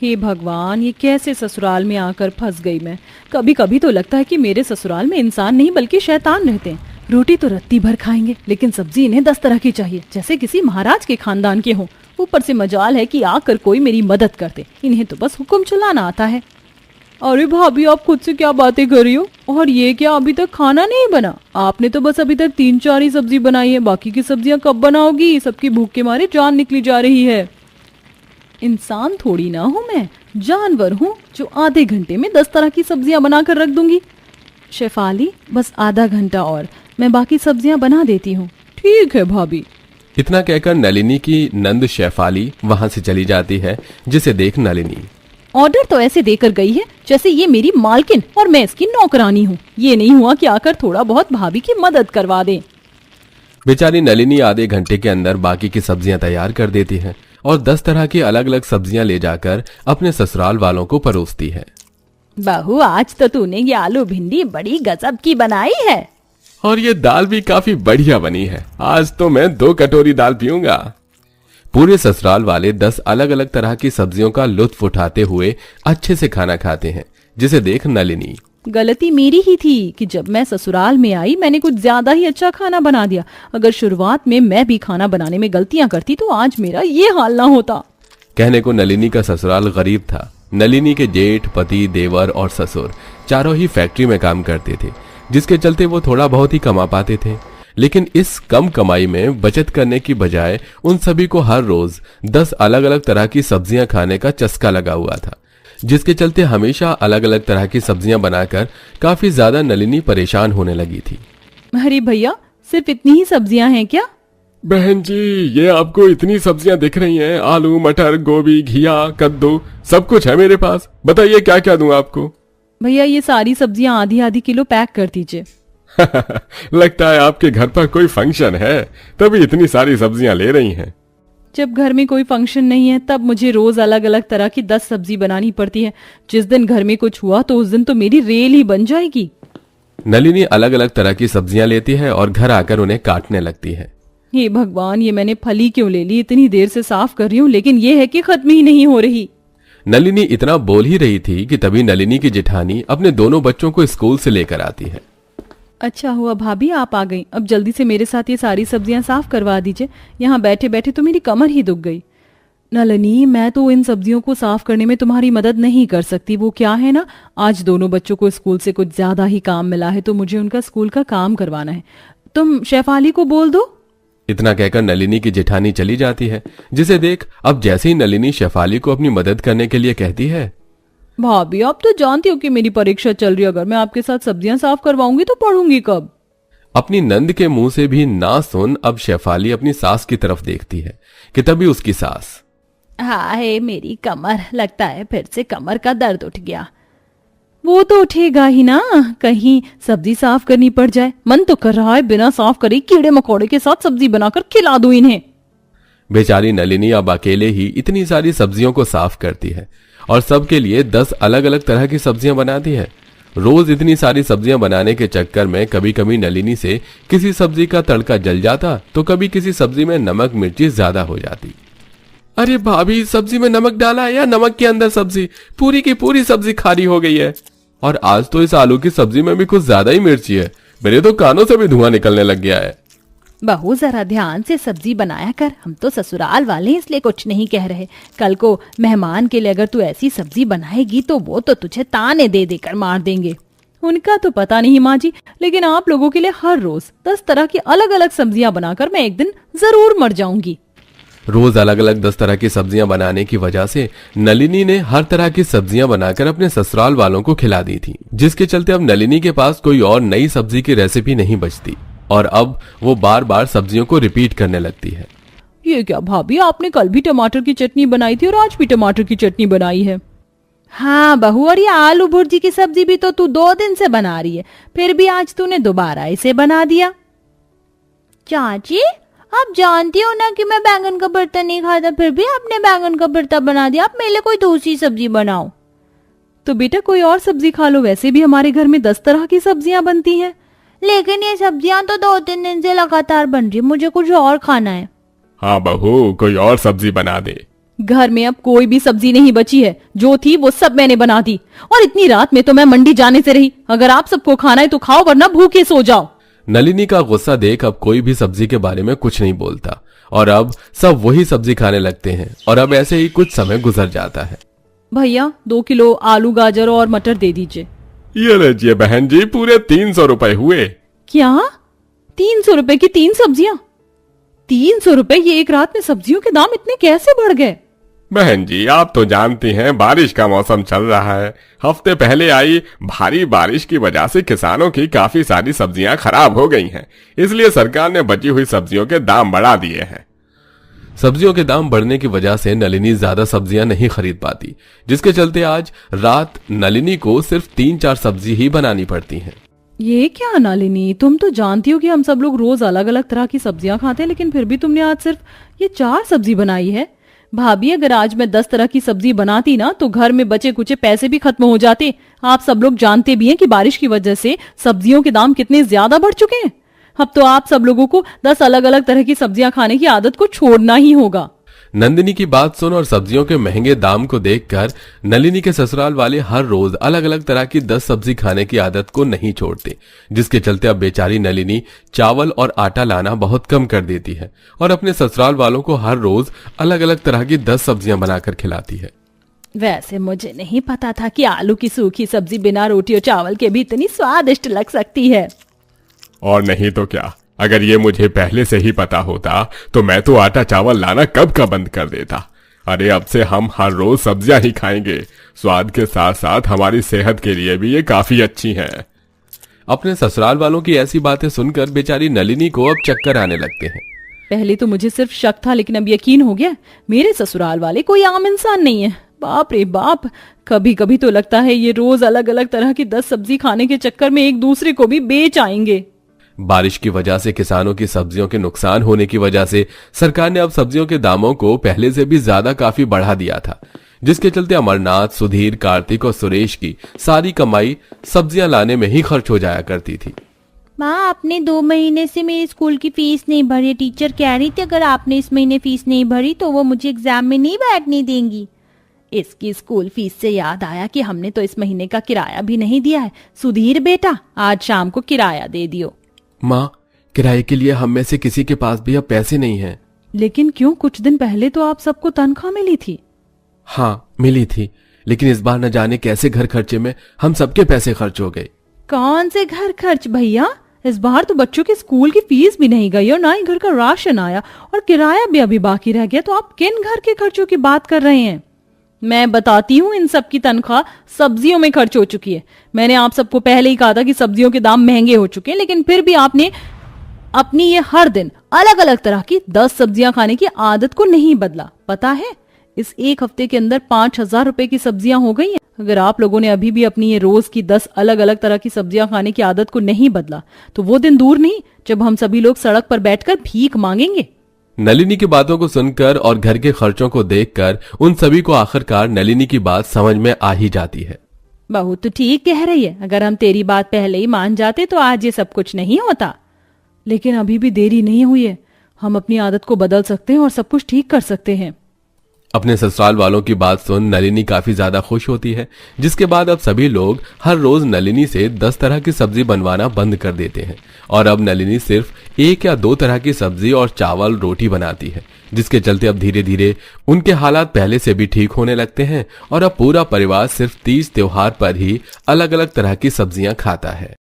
हे भगवान, ये कैसे ससुराल में आकर फंस गई मैं। कभी कभी तो लगता है कि मेरे ससुराल में इंसान नहीं बल्कि शैतान रहते हैं। रोटी तो रत्ती भर खाएंगे, लेकिन सब्जी इन्हें 10 तरह की चाहिए, जैसे किसी महाराज के खानदान के हों। ऊपर से मजाल है कि आकर कोई मेरी मदद करते, इन्हें तो बस हुक्म चलाना आता है। अरे भाभी, आप खुद से क्या बातें कर रही हो? और ये क्या, अभी तक खाना नहीं बना? आपने तो बस अभी तक 3-4 ही सब्जी बनाई है, बाकी की सब्जियां कब बनाओगी? सबकी भूख के मारे जान निकली जा रही है। इंसान थोड़ी ना हूँ मैं, जानवर हूँ जो आधे घंटे में 10 तरह की सब्जियां बनाकर रख दूंगी। शेफाली, बस आधा घंटा और, मैं बाकी सब्जियां बना देती हूँ। ठीक है भाभी। इतना कहकर नलिनी की नंद शेफाली वहां से चली जाती है, जिसे देख नलिनी ऑर्डर तो ऐसे देकर गई है जैसे ये मेरी मालकिन और मैं इसकी नौकरानी हूँ। ये नहीं हुआ कि आकर थोड़ा बहुत भाभी की मदद करवा दे। बेचारी नलिनी आधे घंटे के अंदर बाकी की सब्जियां तैयार कर देती है और 10 तरह की अलग अलग सब्जियां ले जाकर अपने ससुराल वालों को परोसती है। बहू, आज तो तूने ये आलू भिंडी बड़ी गजब की बनाई है। और ये दाल भी काफी बढ़िया बनी है। आज तो मैं 2 कटोरी दाल पीऊंगा। पूरे ससुराल वाले 10 अलग अलग तरह की सब्जियों का लुत्फ उठाते हुए अच्छे से खाना खाते हैं, जिसे देख नलिनी गलती मेरी ही थी कि जब मैं ससुराल में आई मैंने कुछ ज्यादा ही अच्छा खाना बना दिया। अगर शुरुआत में मैं भी खाना बनाने में गलतियां करती तो आज मेरा ये हाल ना होता। कहने को नलिनी का ससुराल गरीब था। नलिनी के जेठ, पति, देवर और ससुर चारों ही फैक्ट्री में काम करते थे, जिसके चलते वो थोड़ा बहुत ही कमा पाते थे। लेकिन इस कम कमाई में बचत करने की बजाय उन सभी को हर रोज 10 अलग अलग तरह की सब्जियां खाने का चस्का लगा हुआ था, जिसके चलते हमेशा अलग अलग तरह की सब्जियां बनाकर काफी ज्यादा नलिनी परेशान होने लगी थी। अरे भैया, सिर्फ इतनी ही सब्जियां हैं क्या? बहन जी, ये आपको इतनी सब्जियां दिख रही हैं? आलू, मटर, गोभी, घिया, कद्दू, सब कुछ है मेरे पास। बताइए क्या क्या दूं आपको? भैया, ये सारी सब्जियां आधी आधी किलो पैक कर दीजिए। लगता है आपके घर पर कोई फंक्शन है, तभी इतनी सारी सब्जियां ले रही हैं। जब घर में कोई फंक्शन नहीं है तब मुझे रोज अलग अलग तरह की 10 सब्जी बनानी पड़ती है। जिस दिन घर में कुछ हुआ तो उस दिन तो मेरी रेल ही बन जाएगी। नलिनी अलग अलग तरह की सब्जियां लेती है और घर आकर उन्हें काटने लगती है। हे भगवान, ये मैंने फली क्यों ले ली? इतनी देर से साफ कर रही हूँ, लेकिन ये है कि खत्म ही नहीं हो रही। नलिनी इतना बोल ही रही थी कि तभी नलिनी की जेठानी अपने दोनों बच्चों को स्कूल से लेकर आती है। अच्छा हुआ भाभी आप आ गई। अब जल्दी से मेरे साथ ये सारी सब्जियां साफ करवा दीजिए। यहाँ बैठे बैठे तो मेरी कमर ही दुख गई। नलिनी, मैं तो इन सब्जियों को साफ करने में तुम्हारी मदद नहीं कर सकती। वो क्या है ना, आज दोनों बच्चों को स्कूल से कुछ ज्यादा ही काम मिला है, तो मुझे उनका स्कूल का काम करवाना है। तुम शेफाली को बोल दो। इतना कहकर नलिनी की जेठानी चली जाती है, जिसे देख अब जैसे ही नलिनी शेफाली को अपनी मदद करने के लिए कहती है, भाभी आप तो जानती हो कि मेरी परीक्षा चल रही है, अगर मैं आपके साथ सब्जियां साफ करवाऊंगी तो पढ़ूंगी कब? अपनी नंद के मुंह से भी ना सुन अब शेफाली अपनी सास की तरफ देखती है कि तभी उसकी सास, हाय मेरी कमर, लगता है फिर से कमर का दर्द उठ गया। वो तो उठेगा ही ना, कहीं सब्जी साफ करनी पड़ जाए। मन तो कर रहा है बिना साफ करे कीड़े मकोड़े के साथ सब्जी बनाकर खिला दूं इन्हें। बेचारी नलिनी अब अकेले ही इतनी सारी सब्जियों को साफ करती है और सबके लिए 10 अलग अलग तरह की सब्जियां बनाती है। रोज इतनी सारी सब्जियां बनाने के चक्कर में कभी कभी नलिनी से किसी सब्जी का तड़का जल जाता तो कभी किसी सब्जी में नमक मिर्ची ज्यादा हो जाती। अरे भाभी, सब्जी में नमक डाला है या नमक के अंदर सब्जी? पूरी की पूरी सब्जी खारी हो गई है। और आज तो इस आलू की सब्जी में भी कुछ ज्यादा ही मिर्ची है। मेरे तो कानों से भी धुआं निकलने लग गया है। बहू, जरा ध्यान से सब्जी बनाया कर। हम तो ससुराल वाले हैं, इसलिए कुछ नहीं कह रहे। कल को मेहमान के लिए अगर तू ऐसी सब्जी बनाएगी तो वो तो तुझे ताने दे देकर मार देंगे। उनका तो पता नहीं माँ जी, लेकिन आप लोगों के लिए हर रोज 10 तरह की अलग अलग सब्जियां बनाकर मैं एक दिन जरूर मर जाऊंगी। रोज अलग अलग 10 तरह की सब्जियां बनाने की वजह से नलिनी ने हर तरह की सब्जियां बनाकर अपने ससुराल वालों को खिला दी थी, जिसके चलते अब नलिनी के पास कोई और नई सब्जी की रेसिपी नहीं बचती और अब वो बार बार सब्जियों को रिपीट करने लगती है। ये क्या भाभी, आपने कल भी टमाटर की चटनी बनाई थी और आज भी टमाटर की चटनी बनाई है। हाँ बहू, और ये आलू भुर्जी की सब्जी भी तो तू 2 दिन से बना रही है, फिर भी आज तूने दोबारा इसे बना दिया। चाची, आप जानती हो ना कि मैं बैंगन का भरता नहीं खाता, फिर भी आपने बैंगन का भरता बना दिया। आप मेरे लिए कोई दूसरी सब्जी बनाओ। तो बेटा कोई और सब्जी खा लो, वैसे भी हमारे घर में 10 तरह की सब्जियां बनती हैं। लेकिन ये सब्जियां तो 2-3 दिन से लगातार बन रही है, मुझे कुछ और खाना है। हाँ बहू, कोई और सब्जी बना दे। घर में अब कोई भी सब्जी नहीं बची है, जो थी वो सब मैंने बना दी। और इतनी रात में तो मैं मंडी जाने से रही। अगर आप सबको खाना है तो खाओ, वरना भूखे सो जाओ। नलिनी का गुस्सा देख अब कोई भी सब्जी के बारे में कुछ नहीं बोलता और अब सब वही सब्जी खाने लगते हैं। और अब ऐसे ही कुछ समय गुजर जाता है। भैया 2 किलो आलू, गाजर और मटर दे दीजिए। ये लीजिए बहन जी, पूरे 300 रुपए हुए। क्या 300 रुपए की 3 सब्जियां? 300 रुपए? ये एक रात में सब्जियों के दाम इतने कैसे बढ़ गए? बहन जी आप तो जानती हैं बारिश का मौसम चल रहा है। हफ्ते पहले आई भारी बारिश की वजह से किसानों की काफी सारी सब्जियां खराब हो गई हैं, इसलिए सरकार ने बची हुई सब्जियों के दाम बढ़ा दिए हैं। सब्जियों के दाम बढ़ने की वजह से नलिनी ज्यादा सब्जियां नहीं खरीद पाती, जिसके चलते आज रात नलिनी को सिर्फ 3-4 सब्जी ही बनानी पड़ती हैं। ये क्या नलिनी, तुम तो जानती हो कि हम सब लोग रोज अलग अलग तरह की सब्जियां खाते हैं, लेकिन फिर भी तुमने आज सिर्फ ये 4 सब्जी बनाई है। भाभी अगर आज मैं 10 तरह की सब्जी बनाती ना तो घर में बचे कुचे पैसे भी खत्म हो जाते। आप सब लोग जानते भी हैं कि बारिश की वजह से सब्जियों के दाम कितने ज्यादा बढ़ चुके हैं। अब तो आप सब लोगों को 10 अलग अलग तरह की सब्जियां खाने की आदत को छोड़ना ही होगा। नंदिनी की बात सुन और सब्जियों के महंगे दाम को देखकर नलिनी के ससुराल वाले हर रोज अलग अलग तरह की 10 सब्जी खाने की आदत को नहीं छोड़ते, जिसके चलते अब बेचारी नलिनी चावल और आटा लाना बहुत कम कर देती है और अपने ससुराल वालों को हर रोज अलग अलग तरह की 10 सब्जियां बनाकर खिलाती है। वैसे मुझे नहीं पता था कि आलू की सूखी सब्जी बिना रोटी और चावल के भी इतनी स्वादिष्ट लग सकती है। और नहीं तो क्या, अगर ये मुझे पहले से ही पता होता तो मैं तो आटा चावल लाना कब का बंद कर देता। अरे अब से हम हर रोज सब्जियां ही खाएंगे। स्वाद के साथ साथ हमारी सेहत के लिए भी ये काफी अच्छी हैं। अपने ससुराल वालों की ऐसी बातें सुनकर बेचारी नलिनी को अब चक्कर आने लगते हैं। पहले तो मुझे सिर्फ शक था, लेकिन अब यकीन हो गया मेरे ससुराल वाले कोई आम इंसान नहीं है। बाप रे बाप, कभी कभी तो लगता है ये रोज अलग अलग तरह की 10 सब्जी खाने के चक्कर में एक दूसरे को भी बेच आएंगे। बारिश की वजह से किसानों की सब्जियों के नुकसान होने की वजह से सरकार ने अब सब्जियों के दामों को पहले से भी ज्यादा काफी बढ़ा दिया था, जिसके चलते अमरनाथ, सुधीर, कार्तिक और सुरेश की सारी कमाई सब्जियां लाने में ही खर्च हो जाया करती थी। माँ, आपने 2 महीने से मेरी स्कूल की फीस नहीं भरी। टीचर कह रही थी अगर आपने इस महीने फीस नहीं भरी तो वो मुझे एग्जाम में नहीं बैठने देंगी। इसकी स्कूल फीस से याद आया कि हमने तो इस महीने का किराया भी नहीं दिया है। सुधीर बेटा, आज शाम को किराया दे दियो। माँ, किराए के लिए हम में से किसी के पास भी अब पैसे नहीं हैं। लेकिन क्यों, कुछ दिन पहले तो आप सबको तनख्वाह मिली थी। हाँ मिली थी, लेकिन इस बार न जाने कैसे घर खर्चे में हम सबके पैसे खर्च हो गए। कौन से घर खर्च भैया? इस बार तो बच्चों की स्कूल की फीस भी नहीं गई और ना ही घर का राशन आया और किराया भी अभी बाकी रह गया। तो आप किन घर के खर्चों की बात कर रहे हैं? मैं बताती हूँ, इन सब की तनख्वाह सब्जियों में खर्च हो चुकी है। मैंने आप सबको पहले ही कहा था कि सब्जियों के दाम महंगे हो चुके हैं, लेकिन फिर भी आपने अपनी ये हर दिन अलग अलग तरह की 10 सब्जियां खाने की आदत को नहीं बदला। पता है, इस एक हफ्ते के अंदर 5,000 रुपए की सब्जियां हो गई हैं। अगर आप लोगों ने अभी भी अपनी ये रोज की 10 अलग अलग तरह की सब्जियां खाने की आदत को नहीं बदला तो वो दिन दूर नहीं जब हम सभी लोग सड़क पर बैठकर भीख मांगेंगे। नलिनी की बातों को सुनकर और घर के खर्चों को देखकर उन सभी को आखिरकार नलिनी की बात समझ में आ ही जाती है। बहू तो ठीक कह रही है, अगर हम तेरी बात पहले ही मान जाते तो आज ये सब कुछ नहीं होता। लेकिन अभी भी देरी नहीं हुई है, हम अपनी आदत को बदल सकते हैं और सब कुछ ठीक कर सकते हैं। अपने ससुराल वालों की बात सुन नलिनी काफी ज्यादा खुश होती है, जिसके बाद अब सभी लोग हर रोज नलिनी से 10 तरह की सब्जी बनवाना बंद कर देते हैं और अब नलिनी सिर्फ 1 या 2 तरह की सब्जी और चावल रोटी बनाती है, जिसके चलते अब धीरे धीरे उनके हालात पहले से भी ठीक होने लगते हैं और अब पूरा परिवार सिर्फ तीज त्योहार पर ही अलग अलग तरह की सब्जियां खाता है।